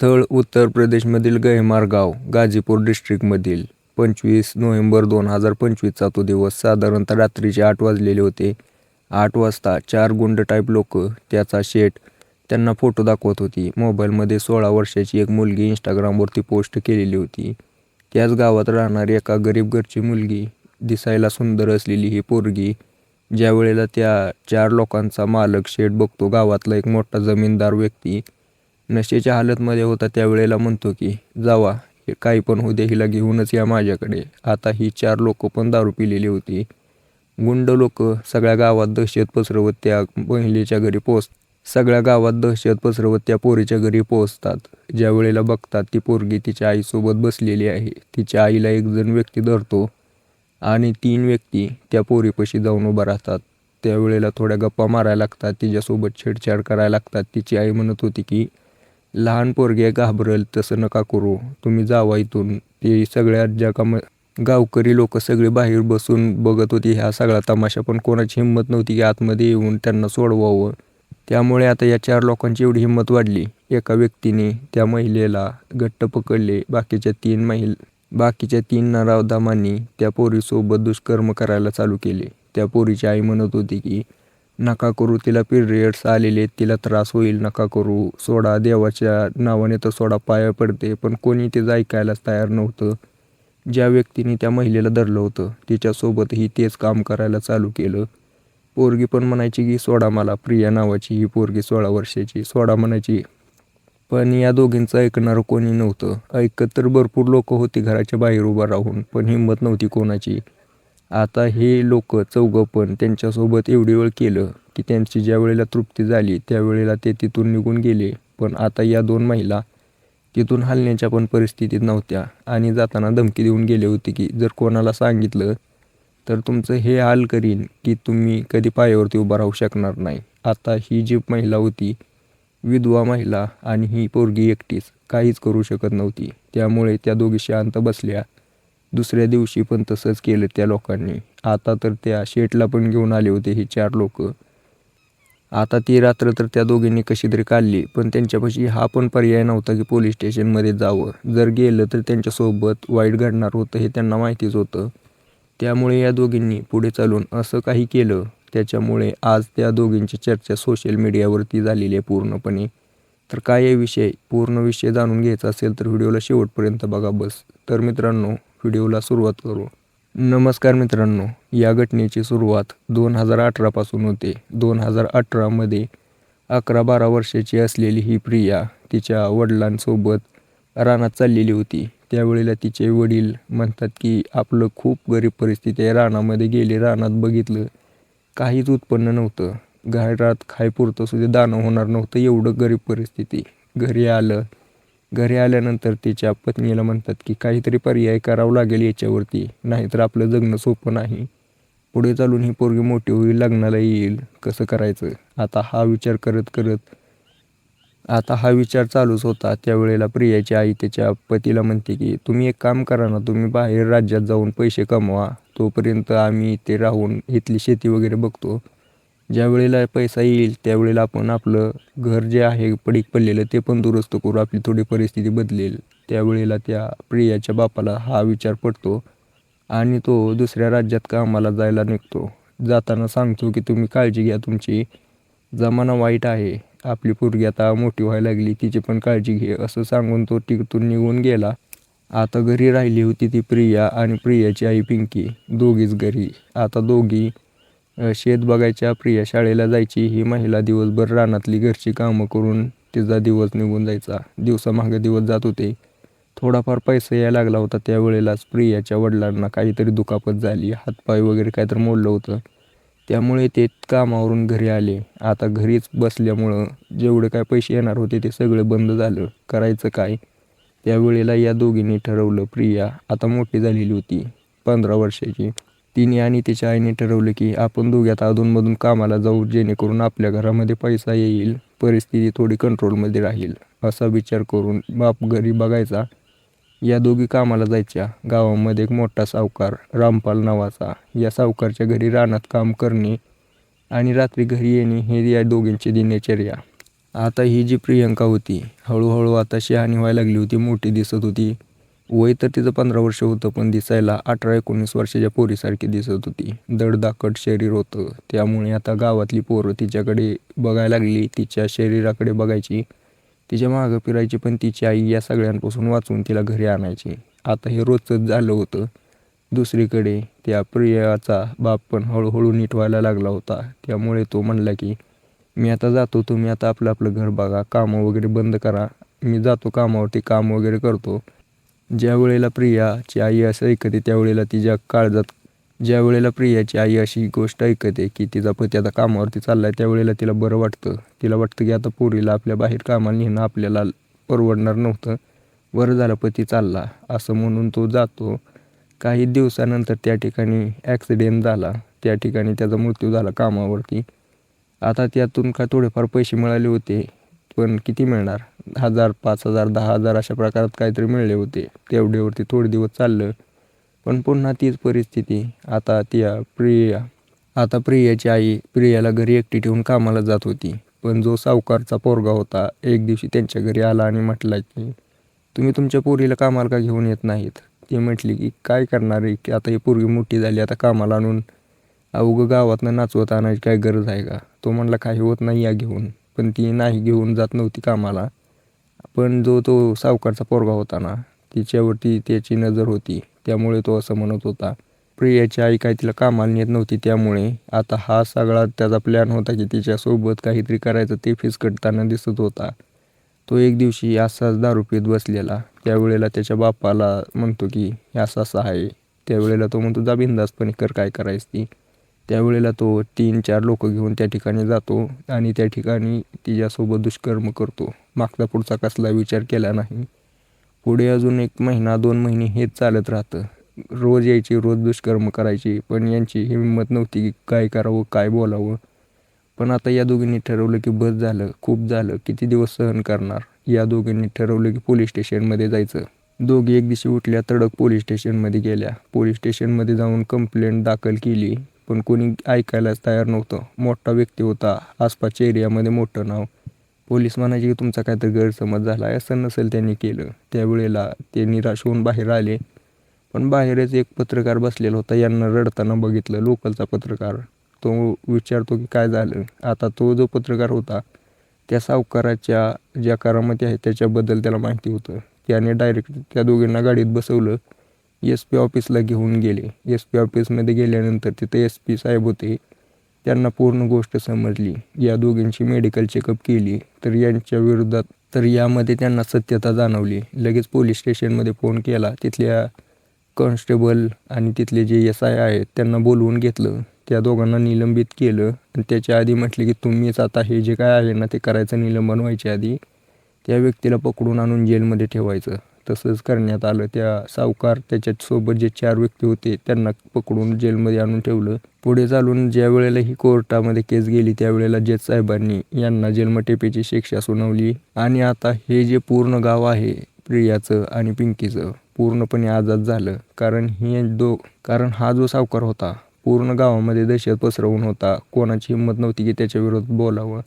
स्थळ उत्तर प्रदेशमधील गहमार गाव, गाझीपूर डिस्ट्रिक्टमधील. 25 नोव्हेंबर 2025चा तो दिवस. साधारणतः रात्रीचे 8 वाजलेले होते. 8 वाजता 4 गुंड टाईप लोक त्याचा शेट त्यांना फोटो दाखवत होती. मोबाईलमध्ये 16 वर्षाची एक मुलगी इंस्टाग्रामवरती पोस्ट केलेली होती. त्याच गावात राहणारी एका गरीब घरची मुलगी, दिसायला सुंदर असलेली ही पोरगी, ज्या वेळेला त्या 4 लोकांचा मालक शेट बघतो, गावातला एक मोठा जमीनदार व्यक्ती नशेच्या हालतमध्ये होता, त्यावेळेला म्हणतो की जावा, काही पण होऊ दे, हिला घेऊनच या माझ्याकडे. आता ही 4 लोक पण दारू पिलेली होती. गुंड लोक सगळ्या गावात दहशत पसरवत त्या महिलेच्या घरी सगळ्या गावात दहशत पसरवत त्या पोरीच्या घरी पोहोचतात. ज्या वेळेला बघतात ती पोरगी तिच्या आईसोबत बसलेली आहे. तिच्या आईला एक जण व्यक्ती धरतो आणि 3 व्यक्ती त्या पोरीपाशी जाऊन उभा राहतात. त्यावेळेला थोड्या गप्पा मारायला लागतात, तिच्यासोबत छेडछाड करायला लागतात. तिची आई म्हणत होती की लहान पोरगी घाबरल, तसं नका करू, तुम्ही जावा इथून. ते सगळ्या गावकरी लोक सगळे बाहेर बसून बघत होती हा सगळा तमाशा, पण कोणाची हिंमत नव्हती की आतमध्ये येऊन त्यांना सोडवावं. त्यामुळे आता या 4 लोकांची एवढी हिंमत वाढली, एका व्यक्तीने त्या महिलेला घट्ट पकडले. बाकीच्या 3 नराधमांनी त्या पोरीसोबत दुष्कर्म करायला चालू केले. त्या पोरीची आई म्हणत होती की नका करू, तिला पिरियड्स आलेले, तिला त्रास होईल, नका करू, सोडा, देवाच्या नावाने तर सोडा, पाया पडते. पण कोणी तिचं ऐकायलाच तयार नव्हतं. ज्या व्यक्तीने त्या महिलेला धरलं होतं तिच्यासोबतही तेच काम करायला चालू केलं. पोरगी पण म्हणायची की सोडा मला, प्रिया नावाची ही पोरगी 16 वर्षाची, सोडा म्हणायची. पण या दोघींचं ऐकणारं कोणी नव्हतं. ऐकत तर भरपूर लोक होती घराच्या बाहेर उभा राहून, पण हिंमत नव्हती कोणाची. आता हे लोक 4 पण त्यांच्यासोबत एवढी वेळ केलं की त्यांची ज्या वेळेला तृप्ती झाली त्यावेळेला ते तिथून निघून गेले. पण आता या 2 महिला तिथून हलण्याच्या पण परिस्थितीत नव्हत्या आणि जाताना धमकी देऊन गेले होते की जर कोणाला सांगितलं तर तुमचं हे हाल करीन की तुम्ही कधी पायावरती उभा राहू शकणार नाही. आता ही जी महिला होती, विधवा महिला, आणि ही पोरगी एकटीच काहीच करू शकत नव्हती. त्यामुळे त्या दोघी शांत बसल्या. दुसऱ्या दिवशी पण तसंच केलं त्या लोकांनी. आता तर त्या शेटला पण घेऊन आले होते ही 4 लोक. आता ती रात्र तर त्या दोघींनी कशी तरी काढली, पण त्यांच्यापाशी हा पण पर्याय नव्हता की पोलीस स्टेशनमध्ये जावं. जर गेलं तर त्यांच्यासोबत वाईट घडणार होतं हे त्यांना माहितीच होतं. त्यामुळे या दोघींनी पुढे चालून असं काही केलं, त्याच्यामुळे आज त्या दोघींची चर्चा सोशल मीडियावरती झालेली आहे पूर्णपणे. तर काय आहे पूर्ण विषय जाणून घ्यायचा असेल तर व्हिडिओला शेवटपर्यंत बघा बस. तर मित्रांनो, व्हिडिओला सुरुवात करू. नमस्कार मित्रांनो, या घटनेची सुरुवात 2018 पासून होते. 2018मध्ये 11-12 वर्षाची असलेली ही प्रिया तिच्या वडिलांसोबत रानात चाललेली होती. त्यावेळेला तिचे वडील म्हणतात की आपलं खूप गरीब परिस्थिती आहे. रानामध्ये गेले, रानात बघितलं काहीच उत्पन्न नव्हतं, घरात खायपुरतं सुद्धा दाणं होणार नव्हतं, एवढं गरीब परिस्थिती. घरी आल्यानंतर तिच्या पत्नीला म्हणतात की काहीतरी पर्याय करावं लागेल याच्यावरती, नाहीतर आपलं जगणं सोपं नाही. पुढे चालून ही पोरगी मोठी होईल, लग्नाला येईल, कसं करायचं. आता हा विचार चालूच होता. त्यावेळेला प्रियाची आई त्याच्या पतीला म्हणते की तुम्ही एक काम करा ना, तुम्ही बाहेर राज्यात जाऊन पैसे कमवा, तोपर्यंत आम्ही इथे राहून इथली शेती वगैरे बघतो. ज्या वेळेला पैसा येईल त्यावेळेला आपण आपलं घर जे आहे पडीक पडलेलं ते पण दुरुस्त करू, आपली थोडी परिस्थिती बदलेल. त्यावेळेला त्या प्रियाच्या बापाला हा विचार पडतो आणि तो दुसऱ्या राज्यात कामाला जायला निघतो. जाताना सांगतो की तुम्ही काळजी घ्या, तुमची जमाना वाईट आहे, आपली पोरगी आता मोठी व्हायला लागली, तिची पण काळजी घे, असं सांगून तो तिथून निघून गेला. आता घरी राहिली होती ती प्रिया आणि प्रियाची आई पिंकी, दोघीच घरी. आता दोघी शेत बघायच्या, प्रिया शाळेला जायची, ही महिला दिवसभर रानातली घरची कामं करून तिचा दिवस निघून जायचा. दिवसामागे दिवस जात होते. थोडाफार पैसा यायला लागला होता. त्यावेळेलाच प्रियाच्या वडिलांना काहीतरी दुखापत झाली, हातपाय वगैरे काहीतरी मोडलं होतं. त्यामुळे ते कामावरून घरी आले. आता घरीच बसल्यामुळं जेवढे काय पैसे येणार होते ते सगळं बंद झालं. करायचं काय. त्यावेळेला या दोघींनी ठरवलं, प्रिया आता मोठी झालेली होती, 15 वर्षाची, तिने आणि तिच्या आईने ठरवलं की आपण दोघ्यात अधूनमधून कामाला जाऊ, जेणेकरून आपल्या घरामध्ये पैसा येईल, परिस्थिती थोडी कंट्रोलमध्ये राहील. असा विचार करून बाप घरी बघायचा. या दोघी कामाला जायच्या. गावामध्ये एक मोठा सावकार रामपाल नावाचा, या सावकारच्या घरी रानात काम करणे आणि रात्री घरी येणे हे या दोघींची दिनचर्या. आता ही जी प्रियंका होती हळूहळू आता शहाणी व्हायला लागली होती, मोठी दिसत होती. वय तर तिचं 15 वर्ष होतं, पण दिसायला 18-19 वर्षाच्या पोरीसारखी दिसत होती. दडदाकट शरीर होतं, त्यामुळे आता गावातली पोरं तिच्याकडे बघायला लागली, तिच्या शरीराकडे बघायची, तिच्या मागं फिरायची. पण तिची आई या सगळ्यांपासून वाचवून तिला घरी आणायची. आता हे रोजच झालं होतं. दुसरीकडे त्या प्रियाचा बाप पण हळूहळू नीट व्हायला लागला होता. त्यामुळे तो म्हणला की मी आता जातो, तुम्ही आता आपलं आपलं घर बघा, कामं वगैरे बंद करा, मी जातो कामावरती, काम वगैरे करतो. ज्या वेळेला प्रियाची आई असं ऐकते त्यावेळेला तिच्या काळजात, ज्या वेळेला प्रियाची आई अशी गोष्ट ऐकते की तिचा पती आता कामावरती चालला आहे, त्यावेळेला तिला बरं वाटतं. तिला वाटतं की आता पोरीला आपल्या बाहेर कामाला नेणं आपल्याला परवडणार नव्हतं, बरं झालं पती चालला असं म्हणून तो जातो. काही दिवसानंतर त्या ठिकाणी ॲक्सिडेंट झाला, त्या ठिकाणी त्याचा मृत्यू झाला कामावरती. आता त्यातून काय थोडेफार पैसे मिळाले होते, पण किती मिळणार, 1000, 5000, 10,000 अशा प्रकारात काहीतरी मिळले होते. तेवढ्यावरती थोडे दिवस चाललं, पण पुन्हा तीच परिस्थिती. आता प्रियाची आई प्रियाला घरी एकटी ठेवून कामाला जात होती. पण जो सावकारचा पोरगा होता एक दिवशी त्यांच्या घरी आला आणि म्हटला की तुम्ही तुमच्या पोरीला कामाला का घेऊन येत नाहीत. ती म्हटली की काय करणार आहे की आता ही पोरगी मोठी झाली, आता कामाला आणून अवघं गावातनं नाचवत आणायची काय गरज आहे का. तो म्हणला काही होत नाही या घेऊन, पण ती नाही घेऊन जात नव्हती कामाला. पण जो तो सावकारचा पोरगा होता ना, तिच्यावरती त्याची नजर होती, त्यामुळे तो असं म्हणत होता. प्रियाची आई काय तिला कामाला नेत नव्हती, त्यामुळे आता हा सगळा त्याचा प्लॅन होता की तिच्यासोबत काहीतरी करायचं, ते फिसकटताना दिसत होता. तो एक दिवशी असाच दारू पीत बसलेला, त्यावेळेला त्याच्या बापाला म्हणतो की हे असं असं आहे. त्यावेळेला तो म्हणतो जा बिंदासपणे कर काय करायचं ती. त्यावेळेला तो 3-4 लोक घेऊन त्या ठिकाणी जातो आणि त्या ठिकाणी तिच्यासोबत दुष्कर्म करतो. मागचा पुढचा कसला विचार केला नाही. पुढे अजून 1 महिना 2 महिने हेच चालत राहतं. रोज यायची, रोज दुष्कर्म करायची, पण यांची हिंमत नव्हती की काय करावं, काय बोलावं. पण आता या दोघींनी ठरवलं की बस झालं, खूप झालं, किती दिवस सहन करणार. या दोघींनी ठरवलं की पोलीस स्टेशनमध्ये जायचं. दोघी एक दिवशी उठल्या, तडक पोलीस स्टेशनमध्ये गेल्या. पोलीस स्टेशनमध्ये जाऊन कंप्लेंट दाखल केली, पण कोणी ऐकायलाच तयार नव्हतं. मोठा व्यक्ती होता, आसपासच्या एरियामध्ये मोठं नाव. पोलीस म्हणायचे की तुमचा काहीतरी गैरसमज झाला आहे, असं नसेल त्यांनी केलं. त्यावेळेला ते निराश होऊन बाहेर आले, पण बाहेरच एक पत्रकार बसलेला होता. यांना रडताना बघितलं, लोकलचा पत्रकार. तो विचारतो की काय झालं. आता तो जो पत्रकार होता त्या सावकाराच्या ज्या करामती आहेत त्याच्याबद्दल त्याला माहिती होतं. त्याने डायरेक्ट त्या दोघींना गाडीत बसवलं, SP ऑफिसला घेऊन गेले. SP ऑफिसमध्ये गेल्यानंतर तिथे SP साहेब होते. त्यांना पूर्ण गोष्ट समजली. या दोघींची मेडिकल चेकअप केली, तर यांच्या विरोधात, तर यामध्ये त्यांना सत्यता जाणवली. लगेच पोलीस स्टेशनमध्ये फोन केला. तिथल्या कॉन्स्टेबल आणि तिथले जे SI आहेत त्यांना बोलवून घेतलं. त्या दोघांना निलंबित केलं आणि त्याच्या आधी म्हटले की तुम्हीच आता हे जे काय आहे ना ते करायचं, निलंबन व्हायच्या आधी त्या व्यक्तीला पकडून आणून जेलमध्ये ठेवायचं. तसंच करण्यात आलं. त्या सावकार त्याच्यासोबत जे 4 व्यक्ती होते त्यांना पकडून जेलमध्ये आणून ठेवलं. पुढे चालून ज्या वेळेला ही कोर्टामध्ये केस गेली त्यावेळेला जज साहेबांनी यांना जन्मठेपेची शिक्षा सुनावली. आणि आता हे जे पूर्ण गाव आहे प्रियाचं आणि पिंकीचं पूर्णपणे आझाद झालं. कारण हा जो सावकार होता पूर्ण गावामध्ये दहशत पसरवून होता. कोणाची हिंमत नव्हती की त्याच्या विरोधात बोलावं.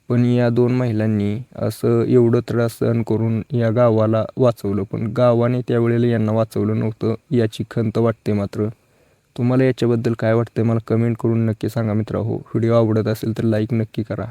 पण या 2 महिलांनी असं एवढं त्रास सहन करून या गावाला वाचवलं, पण गावाने त्यावेळेला यांना वाचवलं नव्हतं, याची खंत वाटते. मात्र तुम्हाला याच्याबद्दल काय वाटतं मला कमेंट करून नक्की सांगा मित्रांनो. व्हिडिओ आवडत असेल तर लाईक नक्की करा.